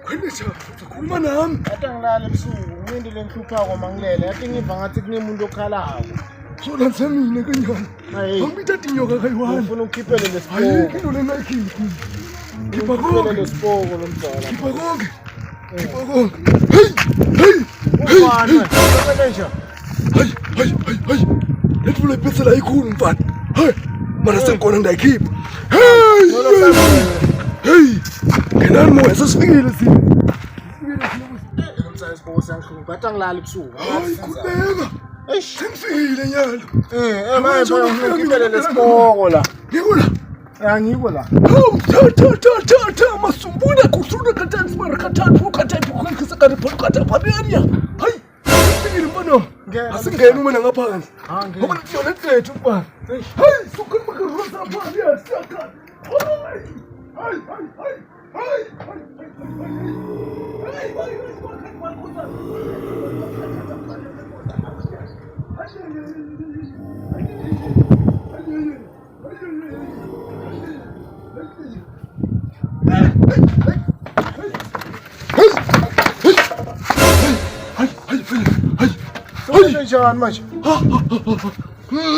Kwenesha ukhuluma nami Yathi angilala ebusuku ngilindele ngihluphako mangilele yathi ngiva ngathi kunemuntu okhalako sola nsemine kanjani Hayi. angibita dinyoka kayiwani ufuna ukukhiphele hayi lesipoko into lena ikhiphi khipha ukukhiphele konke lesipoko lo mzala khipha konke khipha konke hey ufana nje hayi letfula iphetsela ikhulu mfana hayi mana sengikhona ndayikhipha hey ngenani moya sesifikile sini umzala isipoko siyangihlupha yathi angilala ebusuku hayi khuleka sengifikile nyalo manje ngikhiphele lesipoko la ngikula angikho la ta masumbuna kusuna katani mara katani ukataipu kukhisa kati phokata phamenya hayi sengifikile mfana asingeni uma ngaphansi ngoba lithiyona lethu mfana hayi sukhuluma karoza phansi yasaka hayi njani manje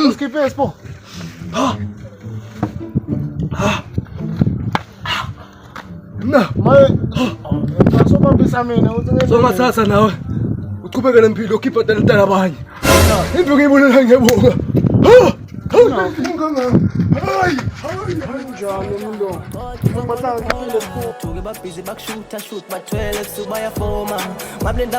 usikhiphe isipoko na maye ngizobambisa mina uthi songasasa nawe uchubeke nempilo khipha tala abanye into ngiyibonela ngebonga njalo umuntu ngibasanga ngile Talk about busy back shoot but 12 so buy a forma. My blend